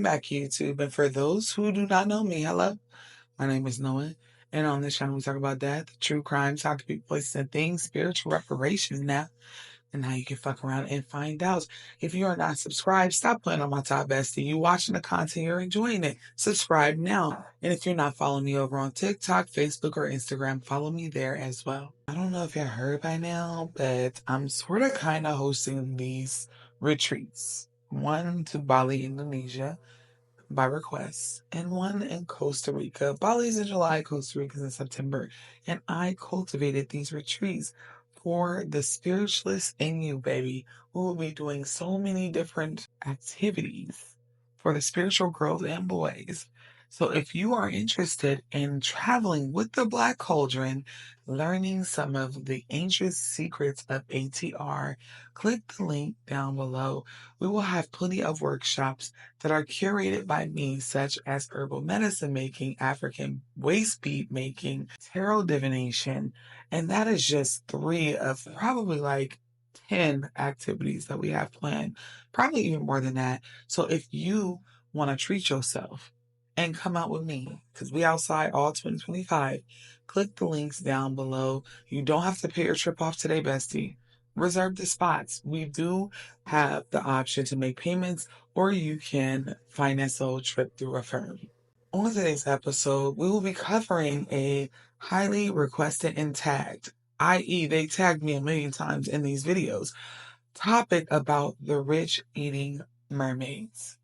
Welcome back, YouTube. And for those who do not know me, hello, my name is Noah. And on this channel, we talk about death, true crimes, how to be places and things, spiritual reparations now, and how you can fuck around and find out. If you are not subscribed, stop playing on my top bestie. You watching the content, you're enjoying it. Subscribe now. And if you're not following me over on TikTok, Facebook, or Instagram, follow me there as well. I don't know if you heard by now, but I'm sort of kind of hosting these retreats. One to Bali, Indonesia, by request, and one in Costa Rica. Bali's in July, Costa Rica's in September. And I cultivated these retreats for the spiritualists in you, baby. We will be doing so many different activities for the spiritual girls and boys. So if you are interested in traveling with the Black Cauldron, learning some of the ancient secrets of ATR, click the link down below. We will have plenty of workshops that are curated by me, such as herbal medicine making, African waist bead making, tarot divination, and that is just 3 of probably like 10 activities that we have planned, probably even more than that. So if you want to treat yourself and come out with me, because we outside all 2025, click the links down below. You don't have to pay your trip off today, bestie. Reserve the spots. We do have the option to make payments, or you can finance the whole trip through a firm. On today's episode, we will be covering a highly requested and tagged, i.e., they tagged me a million times in these videos, topic about the rich eating mermaids.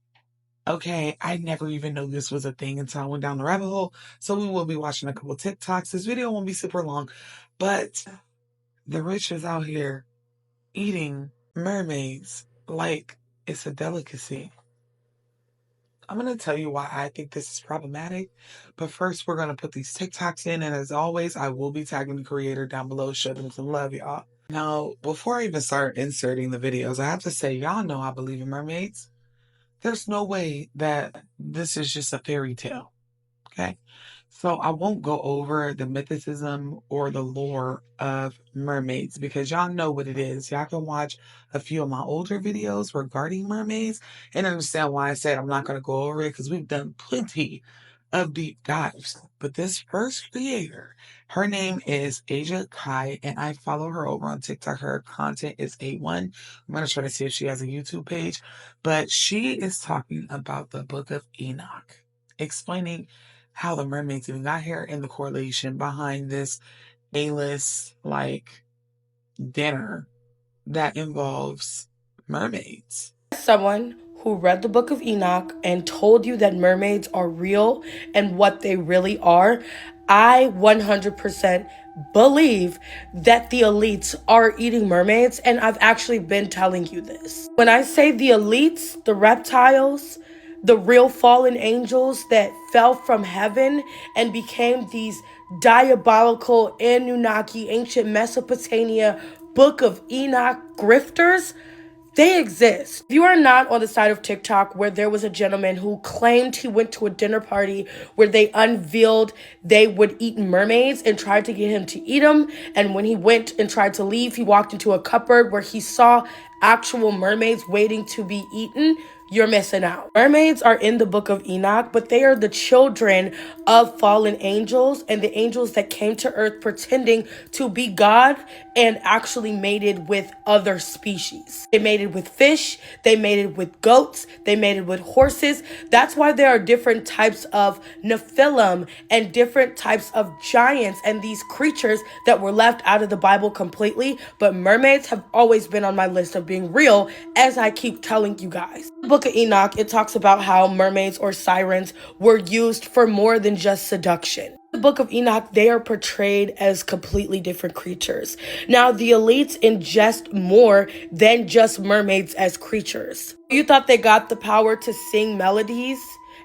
Okay, I never even knew this was a thing until I went down the rabbit hole. So we will be watching a couple TikToks. This video won't be super long, but the rich is out here eating mermaids like it's a delicacy. I'm going to tell you why I think this is problematic, but first we're going to put these TikToks in, and as always, I will be tagging the creator down below. Show them some love, y'all. Now, before I even start inserting the videos, I have to say, y'all know I believe in mermaids. There's no way that this is just a fairy tale, okay? So I won't go over the mythicism or the lore of mermaids because y'all know what it is. Y'all can watch a few of my older videos regarding mermaids and understand why I said I'm not going to go over it, because we've done plenty of deep dives. But this first creator, her name is Asia Kai, and I follow her over on TikTok. Her content is A1. I'm going to try to see if she has a YouTube page, but she is talking about the Book of Enoch, explaining how the mermaids even got here and the correlation behind this A-list like dinner that involves mermaids. Someone who read the Book of Enoch and told you that mermaids are real and what they really are, I 100% believe that the elites are eating mermaids, and I've actually been telling you this. When I say the elites, the reptiles, the real fallen angels that fell from heaven and became these diabolical Anunnaki, ancient Mesopotamia, Book of Enoch grifters, they exist. If you are not on the side of TikTok where there was a gentleman who claimed he went to a dinner party where they unveiled they would eat mermaids and tried to get him to eat them, and when he went and tried to leave, he walked into a cupboard where he saw actual mermaids waiting to be eaten, you're missing out. Mermaids are in the Book of Enoch, but they are the children of fallen angels and the angels that came to earth pretending to be God and actually mated with other species. They mated with fish, they mated with goats, they mated with horses. That's why there are different types of Nephilim and different types of giants and these creatures that were left out of the Bible completely. But mermaids have always been on my list of being real, as I keep telling you guys. The Book of Enoch, it talks about how mermaids or sirens were used for more than just seduction. The Book of Enoch, they are portrayed as completely different creatures. Now, the elites ingest more than just mermaids as creatures. You thought they got the power to sing melodies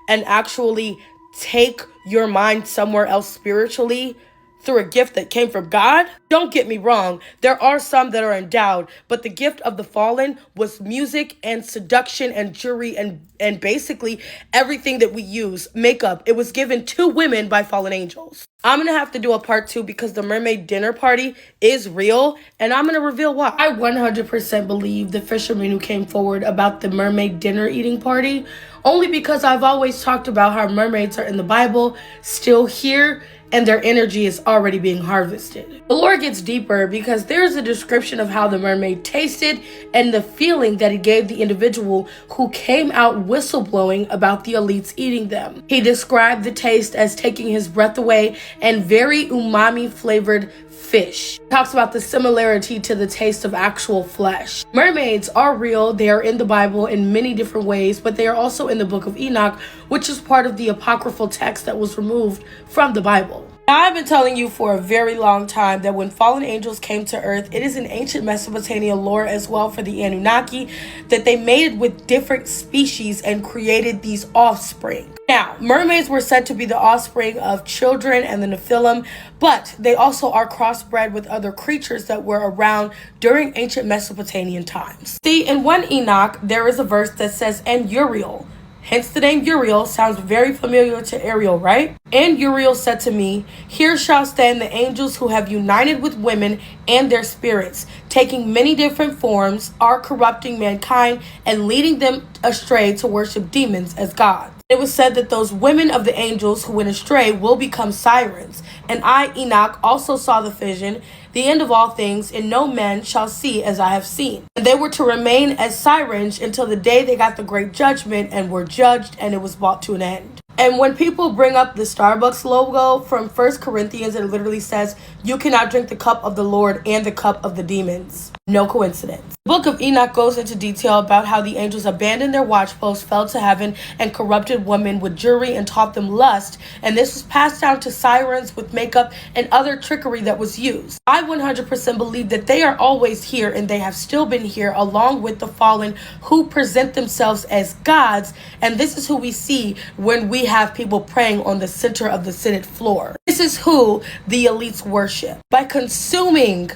and actually take your mind somewhere else spiritually? through a gift that came from God? Don't get me wrong, there are some that are endowed, but the gift of the fallen was music and seduction and jewelry and basically everything that we use, makeup. It was given to women by fallen angels. I'm gonna have to do a part 2 because the mermaid dinner party is real, and I'm gonna reveal why. I 100% believe the fisherman who came forward about the mermaid dinner eating party, only because I've always talked about how mermaids are in the Bible, still here, and their energy is already being harvested. The lore gets deeper because there's a description of how the mermaid tasted and the feeling that it gave the individual who came out whistleblowing about the elites eating them. He described the taste as taking his breath away and very umami flavored fish. He talks about the similarity to the taste of actual flesh. Mermaids are real. They are in the Bible in many different ways, but they are also in the book of Enoch, which is part of the apocryphal text that was removed from the Bible. Now, I've been telling you for a very long time that when fallen angels came to earth, it is in ancient Mesopotamia lore as well for the Anunnaki that they mated with different species and created these offspring. Now, mermaids were said to be the offspring of children and the Nephilim, but they also are crossbred with other creatures that were around during ancient Mesopotamian times. See, in 1 Enoch, there is a verse that says, "And Uriel." Hence the name Uriel sounds very familiar to Ariel, right? And Uriel said to me, "Here shall stand the angels who have united with women and their spirits, taking many different forms, are corrupting mankind and leading them astray to worship demons as gods." It was said that those women of the angels who went astray will become sirens. And I, Enoch, also saw the vision, the end of all things, and no man shall see as I have seen. And they were to remain as sirens until the day they got the great judgment and were judged, and it was brought to an end. And when people bring up the Starbucks logo from 1 Corinthians, it literally says, "You cannot drink the cup of the Lord and the cup of the demons." No coincidence. The book of Enoch goes into detail about how the angels abandoned their watchposts, fell to heaven, and corrupted women with jewelry and taught them lust. And this was passed down to sirens with makeup and other trickery that was used. I 100% believe that they are always here, and they have still been here along with the fallen who present themselves as gods. And this is who we see when we have people praying on the center of the Senate floor. This is who the elites worship. By consuming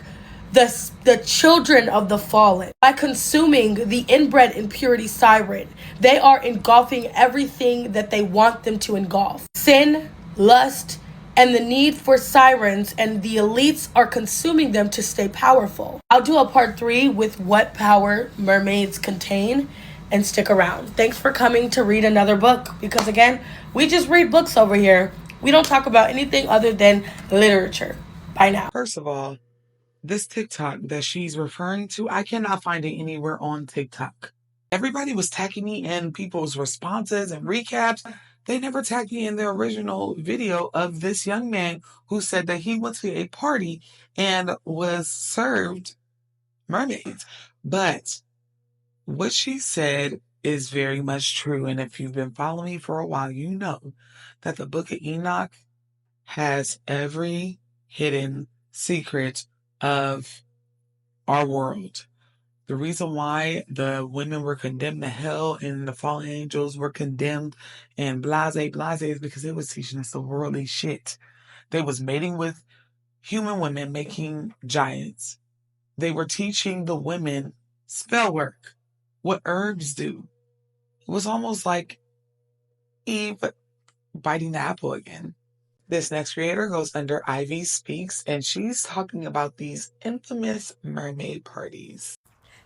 the children of the fallen, by consuming the inbred impurity siren, they are engulfing everything that they want them to engulf. Sin, lust, and the need for sirens, and the elites are consuming them to stay powerful. I'll do a part 3 with what power mermaids contain, and stick around. Thanks for coming to read another book, because again, we just read books over here. We don't talk about anything other than literature. Bye now. First of all, this TikTok that she's referring to, I cannot find it anywhere on TikTok. Everybody was tagging me in people's responses and recaps. They never tagged me in the original video of this young man who said that he went to a party and was served mermaids. But what she said is very much true. And if you've been following me for a while, you know that the book of Enoch has every hidden secret of our world. The reason why the women were condemned to hell and the fallen angels were condemned and blase is because it was teaching us the worldly shit. They was mating with human women, making giants. They were teaching the women spell work, what herbs do. It was almost like Eve biting the apple again. This next creator goes under Ivy Speaks, and she's talking about these infamous mermaid parties.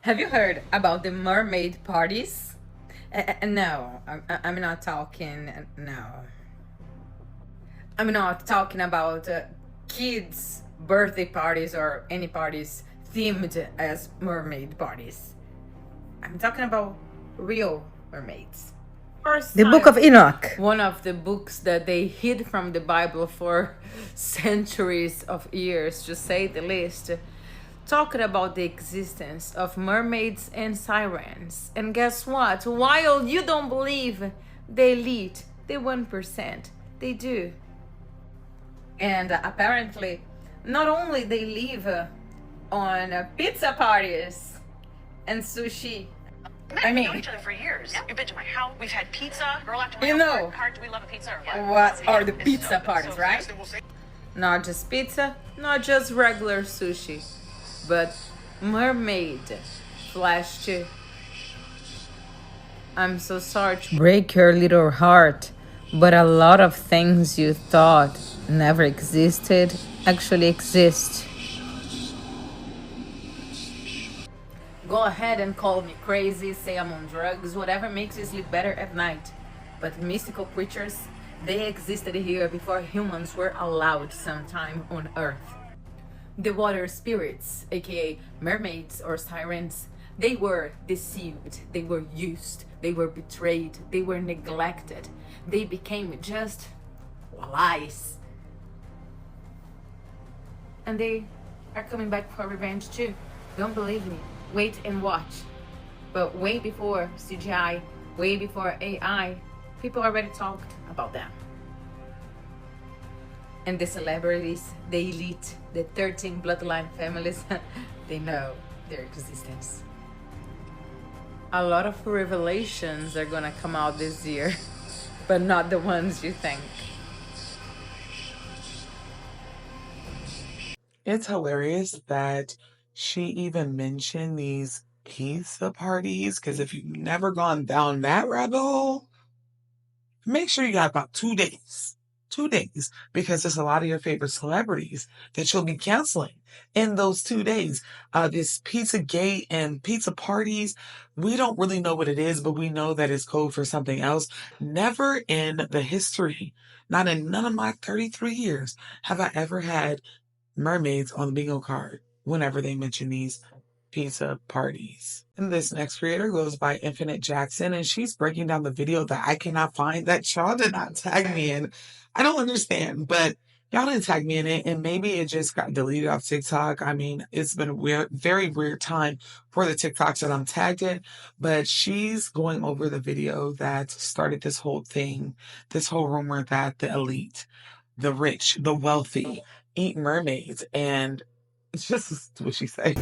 Have you heard about the mermaid parties? No, I'm not talking. No, I'm not talking about kids' birthday parties or any parties themed as mermaid parties. I'm talking about real mermaids. The Book of Enoch. One of the books that they hid from the Bible for centuries of years, to say the least, talking about the existence of mermaids and sirens. And guess what? While you don't believe the elite, the 1%, they do. And apparently, not only they live on pizza parties and sushi. I mean, we know each other for years. Yeah. You've been to my house. We've had pizza. Girl after my You know, heart. Do we love a pizza or what? What are the pizza parties, right? Not just pizza, not just regular sushi, but mermaid flesh too. I'm so sorry to break your little heart, but a lot of things you thought never existed actually exist. Go ahead and call me crazy, say I'm on drugs, whatever makes you sleep better at night. But mystical creatures, they existed here before humans were allowed some time on Earth. The water spirits, aka mermaids or sirens, they were deceived, they were used, they were betrayed, they were neglected. They became just lies. And they are coming back for revenge too. Don't believe me? Wait and watch. But way before CGI, way before AI, people already talked about them. And the celebrities, the elite, the 13 bloodline families, they know their existence. A lot of revelations are gonna come out this year, but not the ones you think. It's hilarious that she even mentioned these pizza parties, because if you've never gone down that rabbit hole, make sure you got about 2 days. 2 days, because there's a lot of your favorite celebrities that you'll be canceling in those 2 days. This pizza gate and pizza parties, we don't really know what it is, but we know that it's code for something else. Never in the history, not in none of my 33 years, have I ever had mermaids on the bingo card whenever they mention these pizza parties. And this next creator goes by Infinite Jackson, and she's breaking down the video that I cannot find that y'all did not tag me in. I don't understand, but y'all didn't tag me in it, and maybe it just got deleted off TikTok. I mean, it's been a weird, very weird time for the TikToks that I'm tagged in, but she's going over the video that started this whole thing, this whole rumor that the elite, the rich, the wealthy eat mermaids, and it's just what she say.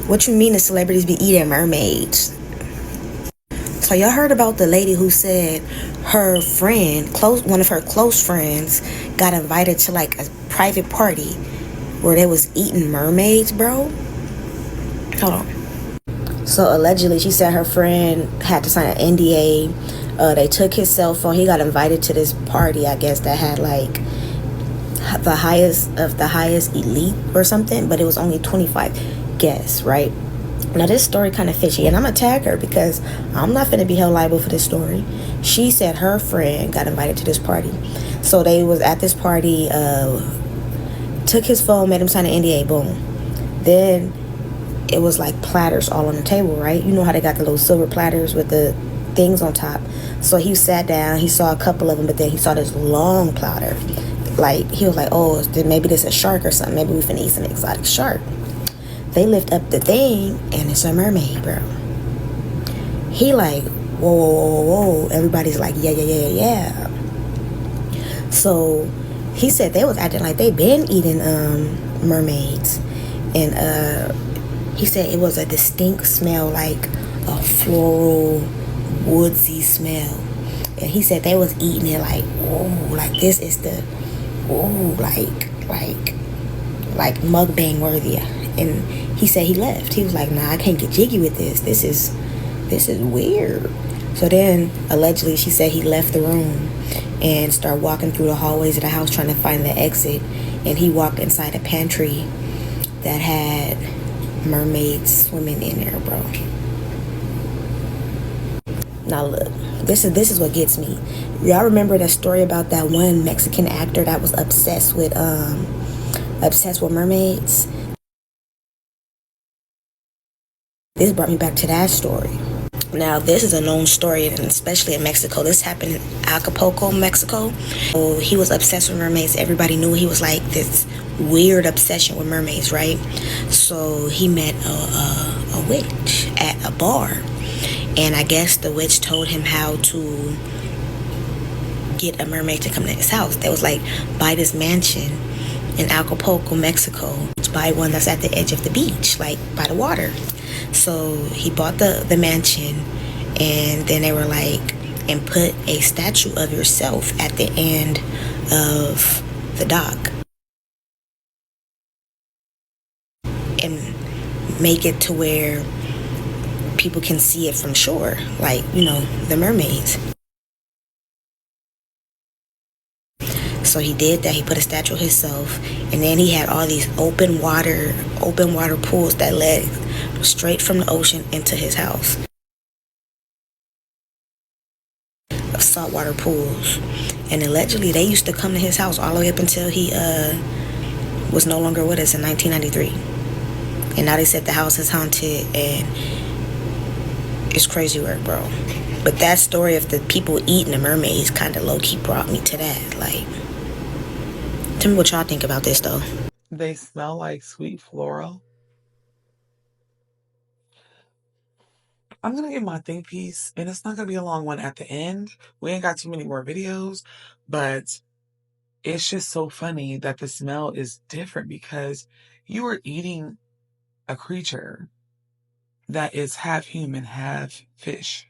What you mean the celebrities be eating mermaids? So y'all heard about the lady who said her friend, one of her close friends, got invited to like a private party where they was eating mermaids, bro? Hold on. So allegedly, she said her friend had to sign an NDA. They took his cell phone. He got invited to this party, I guess, that had like the highest of the highest elite or something, but it was only 25 guests, right? Now this story kind of fishy, and I'm gonna tag her because I'm not gonna be held liable for this story. She said her friend got invited to this party, so they was at this party, took his phone, made him sign an NDA, boom. Then it was like platters all on the table, right? You know how they got the little silver platters with the things on top. So he sat down, he saw a couple of them, but then he saw this long platter. Like, he was like, oh, maybe this is a shark or something. Maybe we finna eat some exotic shark. They lift up the thing, and it's a mermaid, bro. He like, whoa, whoa, whoa, whoa. Everybody's like, yeah. So he said they was acting like they been eating mermaids. And he said it was a distinct smell, like a floral, woodsy smell. And he said they was eating it like, whoa, like this is the, whoa, like mukbang worthy. And he said he left. He was like, nah, I can't get jiggy with this. This is weird. So then allegedly she said he left the room and started walking through the hallways of the house trying to find the exit. And he walked inside a pantry that had mermaids swimming in there, bro. Now look, this is what gets me. Y'all remember that story about that one Mexican actor that was obsessed with mermaids? This brought me back to that story. Now this is a known story, and especially in Mexico. This happened in Acapulco, Mexico. So he was obsessed with mermaids. Everybody knew he was like this weird obsession with mermaids, right? So he met a witch at a bar. And I guess the witch told him how to get a mermaid to come to his house. They was like, buy this mansion in Acapulco, Mexico. Buy one that's at the edge of the beach, like by the water. So he bought the mansion, and then they were like, and put a statue of yourself at the end of the dock. and make it to where people can see it from shore, like, the mermaids. So he did that. He put a statue of himself, and then he had all these open water pools that led straight from the ocean into his house. Saltwater pools. And allegedly they used to come to his house all the way up until he was no longer with us in 1993. And now they said the house is haunted, and it's crazy work, bro. But that story of the people eating the mermaids kind of low-key brought me to that. Like, tell me what y'all think about this, though. They smell like sweet floral. I'm going to give my think piece, and it's not going to be a long one at the end. We ain't got too many more videos, but it's just so funny that the smell is different because you are eating a creature that is half human, half fish.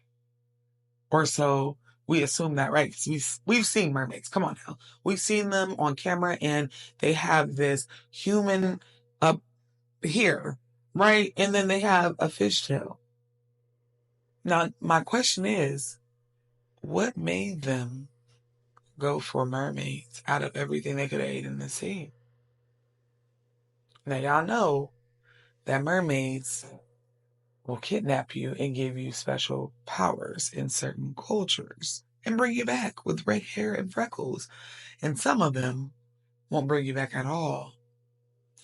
Or so we assume that, right? Because we've seen mermaids. Come on now. We've seen them on camera, and they have this human up here, right? And then they have a fishtail. Now, my question is, what made them go for mermaids out of everything they could have ate in the sea? Now, y'all know that mermaids will kidnap you and give you special powers in certain cultures and bring you back with red hair and freckles. And some of them won't bring you back at all.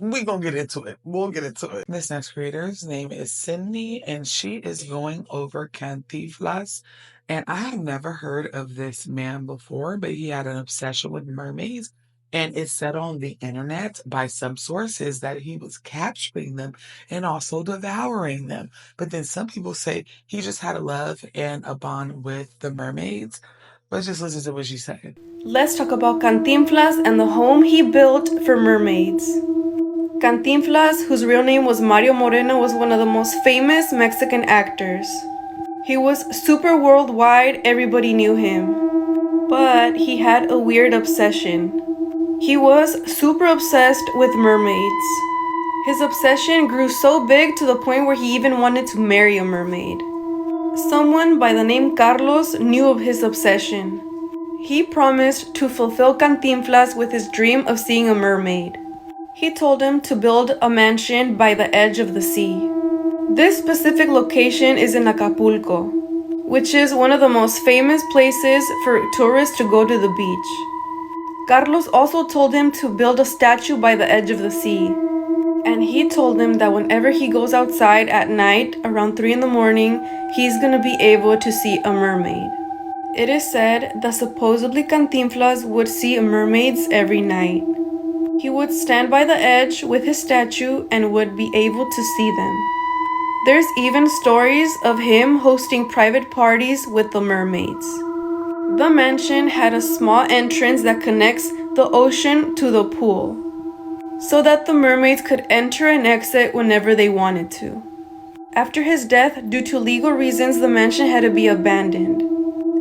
We're going to get into it. We'll get into it. This next creator's name is Sydney, and she is going over Cantinflas. And I have never heard of this man before, but he had an obsession with mermaids. And it's said on the internet by some sources that he was capturing them and also devouring them. But then some people say he just had a love and a bond with the mermaids. Let's just listen to what she said. Let's talk about Cantinflas and the home he built for mermaids. Cantinflas, whose real name was Mario Moreno, was one of the most famous Mexican actors. He was super worldwide, everybody knew him. But he had a weird obsession. He was super obsessed with mermaids. His obsession grew so big to the point where he even wanted to marry a mermaid. Someone by the name Carlos knew of his obsession. He promised to fulfill Cantinflas with his dream of seeing a mermaid. He told him to build a mansion by the edge of the sea. This specific location is in Acapulco, which is one of the most famous places for tourists to go to the beach. Carlos also told him to build a statue by the edge of the sea. And he told him that whenever he goes outside at night, around 3 in the morning, he's gonna be able to see a mermaid. It is said that supposedly Cantinflas would see mermaids every night. He would stand by the edge with his statue and would be able to see them. There's even stories of him hosting private parties with the mermaids. The mansion had a small entrance that connects the ocean to the pool, so that the mermaids could enter and exit whenever they wanted to. After his death, due to legal reasons, the mansion had to be abandoned,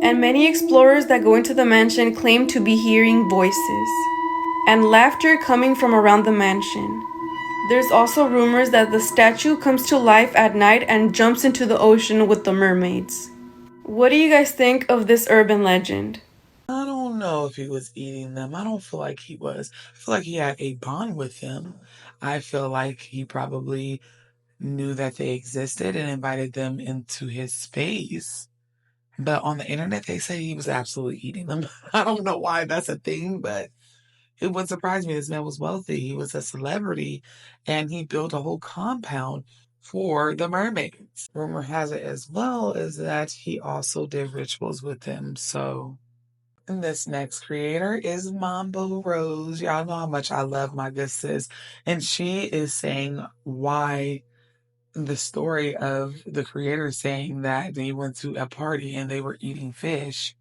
and many explorers that go into the mansion claim to be hearing voices and laughter coming from around the mansion. There's also rumors that the statue comes to life at night and jumps into the ocean with the mermaids. What do you guys think of this urban legend? I don't know if he was eating them. I don't feel like he was. I feel like he had a bond with them. I feel like he probably knew that they existed and invited them into his space. But on the internet, they say he was absolutely eating them. I don't know why that's a thing, but it would surprise me. This man was wealthy. He was a celebrity, and he built a whole compound for the mermaids. Rumor has it as well is that he also did rituals with them. So, and this next creator is Mambo Rose. Y'all know how much I love my good sis. And she is saying why the story of the creator saying that they went to a party and they were eating fish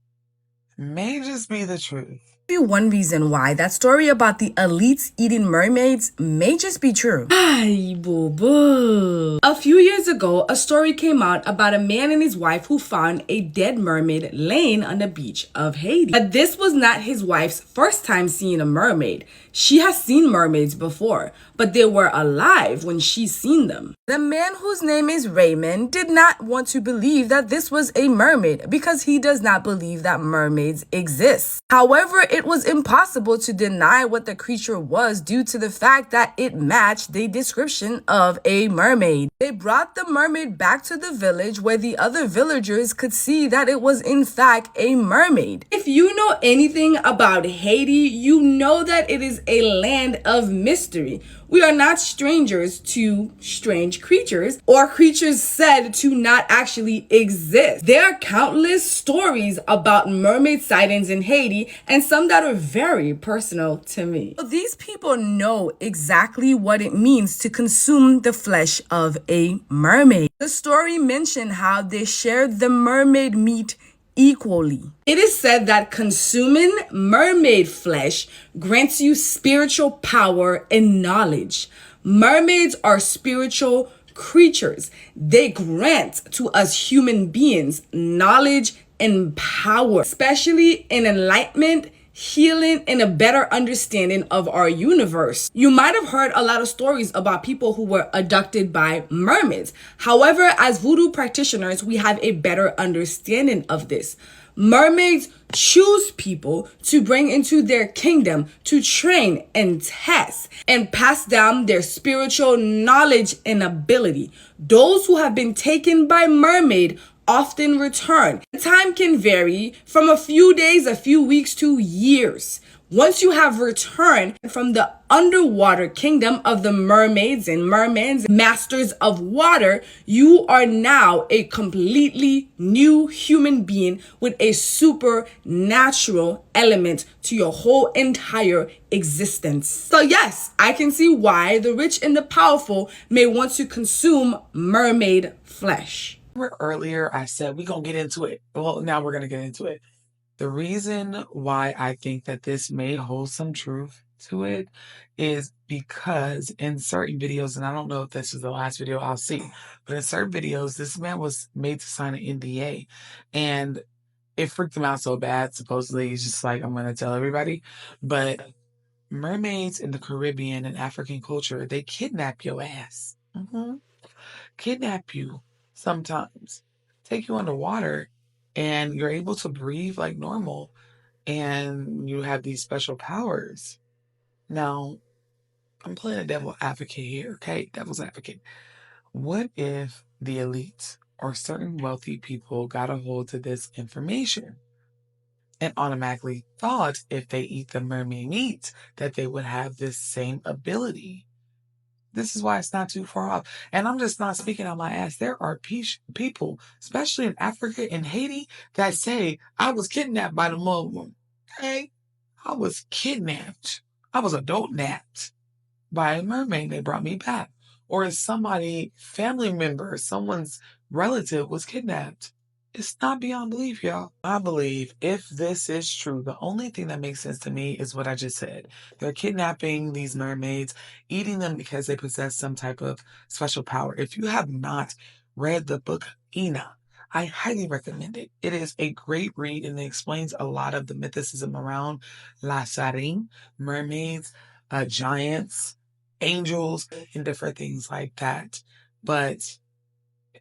may just be the truth. One reason why that story about the elites eating mermaids may just be true. Ay, boo boo. A few years ago, a story came out about a man and his wife who found a dead mermaid laying on the beach of Haiti. But this was not his wife's first time seeing a mermaid. She has seen mermaids before, but they were alive when she seen them. The man, whose name is Raymond, did not want to believe that this was a mermaid because he does not believe that mermaids exist. However, it was impossible to deny what the creature was due to the fact that it matched the description of a mermaid. They brought the mermaid back to the village where the other villagers could see that it was in fact a mermaid. If you know anything about Haiti, you know that it is a land of mystery. We are not strangers to strange creatures or creatures said to not actually exist. There are countless stories about mermaid sightings in Haiti, and some that are very personal to me. So these people know exactly what it means to consume the flesh of a mermaid. The story mentioned how they shared the mermaid meat equally. It is said that consuming mermaid flesh grants you spiritual power and knowledge. Mermaids are spiritual creatures. They grant to us human beings knowledge and power, especially in enlightenment, healing, and a better understanding of our universe. You might have heard a lot of stories about people who were abducted by mermaids. However, as voodoo practitioners, we have a better understanding of this. Mermaids choose people to bring into their kingdom to train and test and pass down their spiritual knowledge and ability. Those who have been taken by mermaid often return. The time can vary from a few days, a few weeks to years. Once you have returned from the underwater kingdom of the mermaids and mermen, masters of water, you are now a completely new human being with a supernatural element to your whole entire existence. So yes, I can see why the rich and the powerful may want to consume mermaid flesh. Earlier, I said we're going to get into it. Well, now we're going to get into it. The reason why I think that this may hold some truth to it is because in certain videos, and I don't know if this is the last video I'll see, but in certain videos, this man was made to sign an NDA, and it freaked him out so bad. Supposedly, he's just like, I'm going to tell everybody. But mermaids in the Caribbean and African culture, they kidnap your ass. Kidnap you sometimes, take you underwater, and you're able to breathe like normal, and you have these special powers. Now, I'm playing a devil advocate here, okay? Devil's advocate. What if the elites or certain wealthy people got a hold of this information and automatically thought if they eat the mermaid meat that they would have this same ability? This is why it's not too far off. And I'm just not speaking on my ass. There are people, especially in Africa and Haiti, that say, I was kidnapped by the Muslim. Okay? I was kidnapped. I was adult napped by a mermaid. They brought me back. Or somebody, family member, someone's relative was kidnapped. It's not beyond belief, y'all. I believe if this is true, the only thing that makes sense to me is what I just said. They're kidnapping these mermaids, eating them because they possess some type of special power. If you have not read the book Enoch, I highly recommend it. It is a great read and it explains a lot of the mythicism around La Sarine, mermaids, giants, angels, and different things like that. But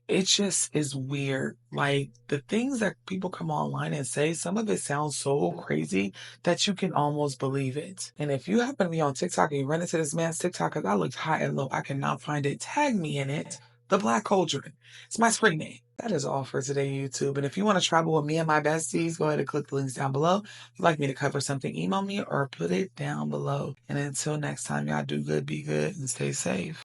it just is weird. Like the things that people come online and say, some of it sounds so crazy that you can almost believe it. And if you happen to be on TikTok and you run into this man's TikTok, because I looked high and low, I cannot find it. Tag me in it. The Black Cauldron. It's my screen name. That is all for today, YouTube. And if you want to travel with me and my besties, go ahead and click the links down below. If you'd like me to cover something, email me or put it down below. And until next time, y'all do good, be good, and stay safe.